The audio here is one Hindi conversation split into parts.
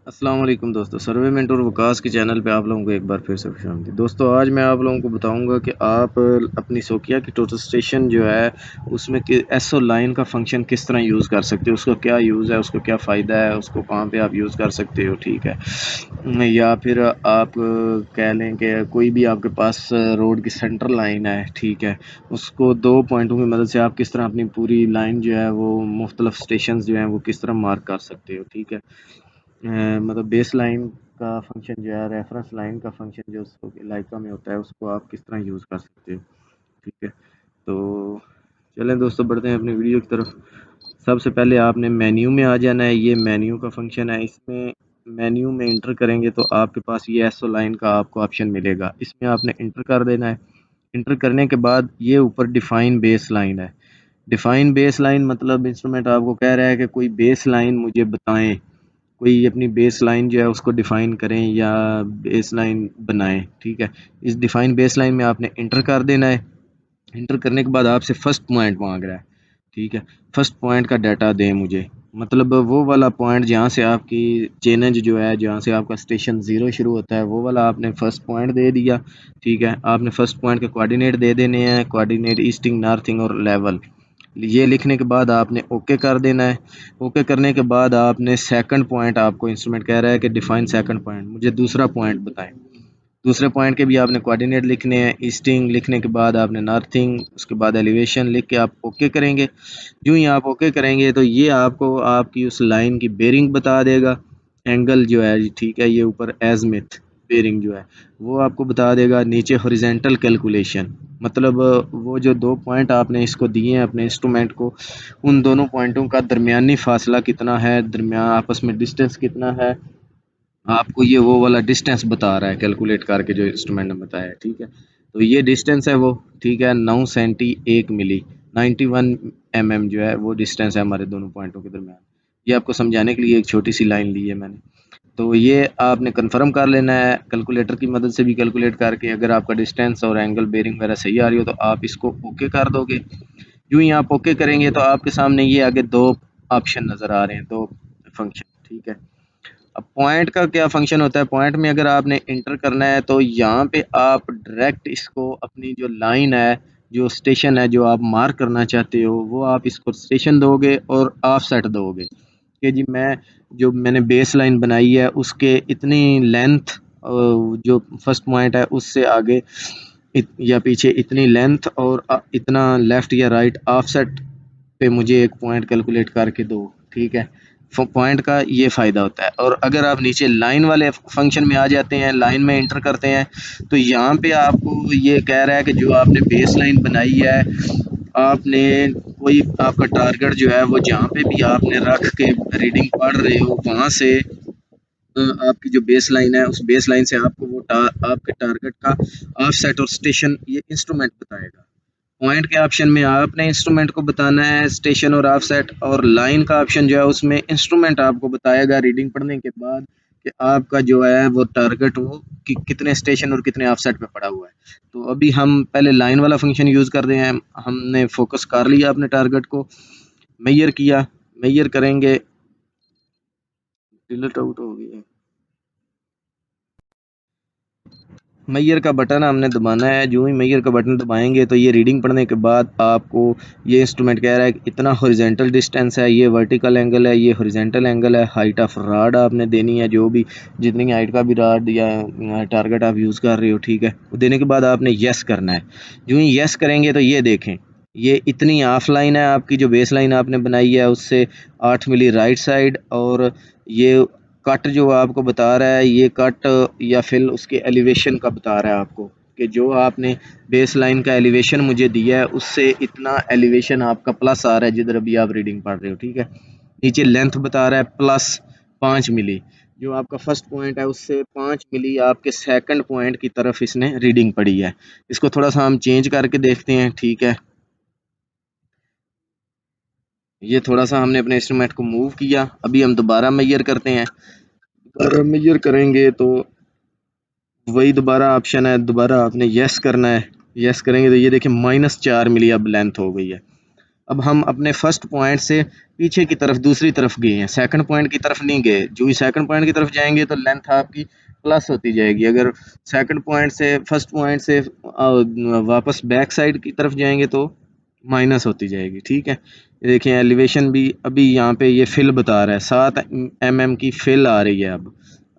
अस्सलाम वालेकुम दोस्तों, सर्वे मेंटर वकास के चैनल पे आप लोगों को एक बार फिर से खुशामदीद। दोस्तों, आज मैं आप लोगों को बताऊंगा कि आप अपनी सोकिया की टोटल स्टेशन जो है उसमें कि एसओ लाइन का फंक्शन किस तरह यूज़ कर सकते हो, उसका क्या यूज़ है, उसको क्या फ़ायदा है, उसको कहाँ पे आप यूज़ कर सकते हो। ठीक है, या फिर आप कह लें कि कोई भी आपके पास रोड की सेंटर लाइन है, ठीक है, उसको दो पॉइंटों की मदद से आप किस तरह अपनी पूरी लाइन जो है वो मुख्तलिफ स्टेशन जो हैं वो किस तरह मार्क कर सकते हो। ठीक है, मतलब बेस लाइन का फंक्शन जो है, रेफरेंस लाइन का फंक्शन जो उसको लाइका में होता है, उसको आप किस तरह यूज़ कर सकते हो। ठीक है, तो चलें दोस्तों, बढ़ते हैं अपनी वीडियो की तरफ। सबसे पहले आपने मेन्यू में आ जाना है। ये मेन्यू का फंक्शन है। इसमें मेन्यू में इंटर करेंगे तो आपके पास ये एसओ लाइन का आपको ऑप्शन मिलेगा। इसमें आपने इंटर कर देना है। इंटर करने के बाद ये ऊपर डिफाइन बेस लाइन है। डिफाइन बेस लाइन मतलब इंस्ट्रूमेंट आपको कह रहा है कि कोई बेस लाइन मुझे बताएं, कोई अपनी बेस लाइन जो है उसको डिफ़ाइन करें या बेस लाइन बनाएं। ठीक है, इस डिफ़ाइन बेस लाइन में आपने इंटर कर देना है। इंटर करने के बाद आपसे फर्स्ट पॉइंट मांग रहा है। ठीक है, फर्स्ट पॉइंट का डाटा दें मुझे, मतलब वो वाला पॉइंट जहाँ से आपकी चेंज जो है, जहाँ से आपका स्टेशन ज़ीरो शुरू होता है, वो वाला आपने फर्स्ट पॉइंट दे दिया। ठीक है, आपने फर्स्ट पॉइंट के कोऑर्डिनेट दे देने हैं, कोऑर्डिनेट ईस्टिंग, नॉर्थिंग और लेवल। ये लिखने के बाद आपने ओके कर देना है। ओके करने के बाद आपने सेकंड पॉइंट, आपको इंस्ट्रूमेंट कह रहा है कि डिफाइन सेकंड पॉइंट, मुझे दूसरा पॉइंट बताएं। दूसरे पॉइंट के भी आपने कोऑर्डिनेट लिखने हैं। ईस्टिंग लिखने के बाद आपने नॉर्थिंग, उसके बाद एलिवेशन लिख के आप ओके करेंगे। यूं ही आप ओके करेंगे तो ये आपको आपकी उस लाइन की बेरिंग बता देगा। एंगल जो है, ठीक है, ये ऊपर एजमिथ बेरिंग जो है वो आपको बता देगा। नीचे हॉरिजेंटल कैलकुलेशन, मतलब वो जो दो पॉइंट आपने इसको दिए हैं अपने इंस्ट्रूमेंट को, उन दोनों पॉइंटों का दरमियानी फासला कितना है, दरमियान आपस में डिस्टेंस कितना है, आपको ये वो वाला डिस्टेंस बता रहा है कैलकुलेट करके जो इंस्ट्रूमेंट ने बताया है। ठीक है, तो ये डिस्टेंस है वो, ठीक है, 9 सेंटी 1 मिली, 91 mm जो है वो डिस्टेंस है हमारे दोनों पॉइंटों के दरमियान। ये आपको समझाने के लिए एक छोटी सी लाइन ली है मैंने। तो ये आपने कंफर्म कर लेना है कैलकुलेटर की मदद से भी कैलकुलेट करके। अगर आपका डिस्टेंस और एंगल बेरिंग वगैरह सही आ रही हो तो आप इसको ओके कर दोगे। यूं ही आप ओके करेंगे तो आपके सामने ये आगे दो ऑप्शन नज़र आ रहे हैं, दो फंक्शन। ठीक है, अब पॉइंट का क्या फंक्शन होता है। पॉइंट में अगर आपने इंटर करना है तो यहाँ पे आप डायरेक्ट इसको अपनी जो लाइन है, जो स्टेशन है, जो आप मार्क करना चाहते हो, वो आप इसको स्टेशन दोगे और ऑफसेट दोगे कि जी मैं, जो मैंने बेस लाइन बनाई है उसके इतनी लेंथ, जो फर्स्ट पॉइंट है उससे आगे या पीछे इतनी लेंथ और इतना लेफ्ट या राइट ऑफसेट पे मुझे एक पॉइंट कैलकुलेट करके दो। ठीक है, पॉइंट का ये फ़ायदा होता है। और अगर आप नीचे लाइन वाले फंक्शन में आ जाते हैं, लाइन में इंटर करते हैं, तो यहाँ पे आपको ये कह रहा है कि जो आपने बेस लाइन बनाई है, आपने कोई आपका टारगेट जो है वो जहाँ पे भी आपने रख के रीडिंग पढ़ रहे हो वहाँ से आपकी जो बेस लाइन है, उस बेस लाइन से आपको वो आपके टारगेट का ऑफसेट और स्टेशन ये इंस्ट्रूमेंट बताएगा। पॉइंट के ऑप्शन में आपने इंस्ट्रूमेंट को बताना है स्टेशन और ऑफसेट, और लाइन का ऑप्शन जो है उसमें इंस्ट्रूमेंट आपको बताएगा रीडिंग पढ़ने के बाद कि आपका जो है वो टारगेट वो कि कितने स्टेशन और कितने ऑफसेट पे पड़ा हुआ है। तो अभी हम पहले लाइन वाला फंक्शन यूज़ कर रहे हैं। हमने फोकस कर लिया अपने टारगेट को, मेजर किया, मेजर करेंगे, डिलीट आउट हो गई। मैयर का बटन हमने दबाना है। जो ही मैयर का बटन दबाएंगे तो ये रीडिंग पढ़ने के बाद आपको ये इंस्ट्रूमेंट कह रहा है कि इतना हॉरिजेंटल डिस्टेंस है, ये वर्टिकल एंगल है, ये हॉरिजेंटल एंगल है, हाइट ऑफ राड आपने देनी है, जो भी जितनी हाइट का भी राड या टारगेट आप यूज़ कर रहे हो। ठीक है, वो देने के बाद आपने यस करना है। जो ही यस करेंगे तो ये देखें, ये इतनी ऑफ लाइन है आपकी जो बेस लाइन आपने बनाई है उससे 8 मिली राइट साइड, और ये कट जो आपको बता रहा है, ये कट या फिर उसके एलिवेशन का बता रहा है आपको कि जो आपने बेस लाइन का एलिवेशन मुझे दिया है उससे इतना एलिवेशन आपका प्लस आ रहा है जिधर अभी आप रीडिंग पढ़ रहे हो। ठीक है, नीचे लेंथ बता रहा है प्लस 5 मिली, जो आपका फर्स्ट पॉइंट है उससे 5 मिली आपके सेकंड पॉइंट की तरफ इसने रीडिंग पड़ी है। इसको थोड़ा सा हम चेंज करके देखते हैं। ठीक है, ये थोड़ा सा हमने अपने इंस्ट्रूमेंट को मूव किया। अभी हम दोबारा मेजर करते हैं। दोबारा मेजर करेंगे तो वही दोबारा ऑप्शन है, दोबारा आपने यस करना है। यस करेंगे तो ये देखिए -4 मिली अब लेंथ हो गई है। अब हम अपने फर्स्ट पॉइंट से पीछे की तरफ दूसरी तरफ गए हैं, सेकंड पॉइंट की तरफ नहीं गए। जो ही सेकंड पॉइंट की तरफ जाएंगे तो लेंथ आपकी प्लस होती जाएगी। अगर सेकंड पॉइंट से फर्स्ट पॉइंट से वापस बैक साइड की तरफ जाएंगे तो माइनस होती जाएगी। ठीक है, ये देखिए एलिवेशन भी अभी यहाँ पे ये फिल बता रहा है, 7 mm की फिल आ रही है।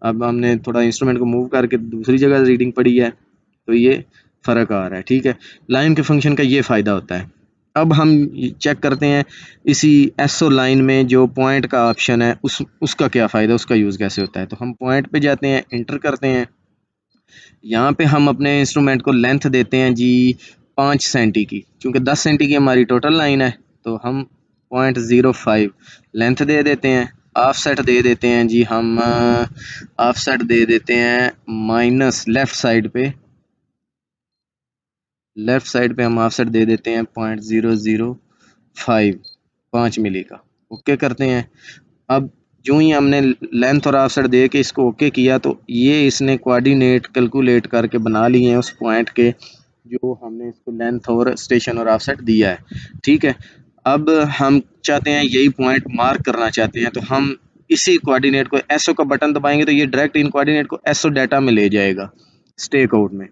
अब हमने थोड़ा इंस्ट्रूमेंट को मूव करके दूसरी जगह रीडिंग पड़ी है तो ये फ़र्क आ रहा है। ठीक है, लाइन के फंक्शन का ये फ़ायदा होता है। अब हम चेक करते हैं इसी एसओ लाइन में जो पॉइंट का ऑप्शन है उसका क्या फ़ायदा, उसका यूज़ कैसे होता है। तो हम पॉइंट पे जाते हैं, इंटर करते हैं। यहाँ पे हम अपने इंस्ट्रूमेंट को लेंथ देते हैं जी 5 सेंटी की, क्योंकि 10 सेंटी की हमारी टोटल लाइन है तो हम 0.05 लेंथ दे देते हैं। ऑफसेट दे देते हैं जी हम, ऑफसेट दे देते हैं माइनस लेफ़्ट साइड पे हम ऑफसेट दे देते हैं 0.005 5 मिली का। ओके करते हैं। अब जो ही हमने लेंथ और ऑफसेट दे के इसको ओके किया तो ये इसने कोऑर्डिनेट कैलकुलेट करके बना लिए हैं उस पॉइंट के जो हमने इसको लेंथ और स्टेशन और ऑफसेट दिया है। ठीक है, अब हम चाहते हैं यही पॉइंट मार्क करना चाहते हैं तो हम इसी कोऑर्डिनेट को एसओ का बटन दबाएंगे तो ये डायरेक्ट इन कोऑर्डिनेट को एसओ डाटा में ले जाएगा स्टेक आउट में।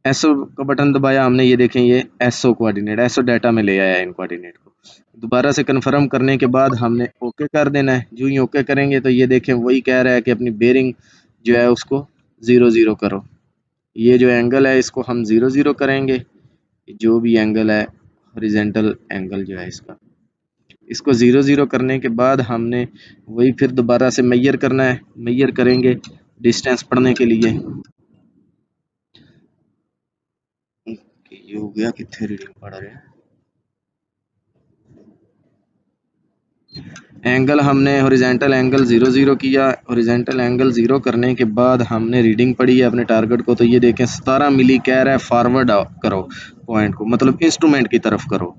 एसओ का बटन दबाया हमने, ये देखें ये एसओ कोऑर्डिनेट एसओ डाटा में ले आया है इन कोऑर्डिनेट को। दोबारा से कन्फर्म करने के बाद हमने ओके कर देना है। जो ही ओके करेंगे तो ये देखें वही कह रहा है कि अपनी बेरिंग जो है उसको 0 0 करो। ये जो एंगल है इसको हम 0 0 करेंगे। जो भी एंगल है हॉरिजॉन्टल एंगल जो है इसको 0 0 करने के बाद हमने वही फिर दोबारा से मेजर करना है। मेजर करेंगे डिस्टेंस पढ़ने के लिए। ये हो गया, कितने रीडिंग पढ़ रहे हैं। एंगल हमने हॉरिजॉन्टल एंगल 0 0 किया। हॉरिजॉन्टल एंगल 0 करने के बाद हमने रीडिंग पढ़ी है अपने टारगेट को, तो ये देखें 17 मिली कह रहा है फॉरवर्ड करो पॉइंट को, मतलब इंस्ट्रूमेंट की तरफ करो।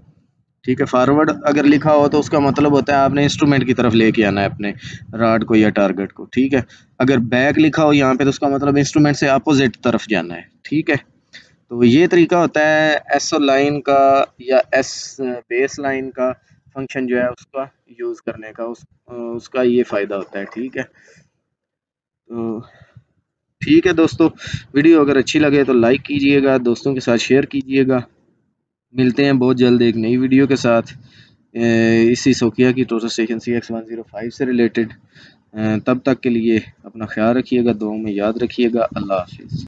ठीक है, फॉरवर्ड अगर लिखा हो तो उसका मतलब होता है आपने इंस्ट्रूमेंट की तरफ लेके आना है अपने रॉड को या टारगेट को। ठीक है, अगर बैक लिखा हो यहाँ पे तो उसका मतलब इंस्ट्रूमेंट से अपोजिट तरफ जाना है। ठीक है, तो ये तरीका होता है एसओ लाइन का या एस बेस लाइन का फंक्शन जो है उसका यूज़ करने का, उसका ये फ़ायदा होता है। ठीक है, तो ठीक है दोस्तों, वीडियो अगर अच्छी लगे तो लाइक कीजिएगा, दोस्तों के साथ शेयर कीजिएगा। मिलते हैं बहुत जल्द एक नई वीडियो के साथ इसी सोकिया की टोटल स्टेशन CX105 से रिलेटेड। तब तक के लिए अपना ख्याल रखिएगा, दुआओं में याद रखिएगा। अल्लाह हाफिज़।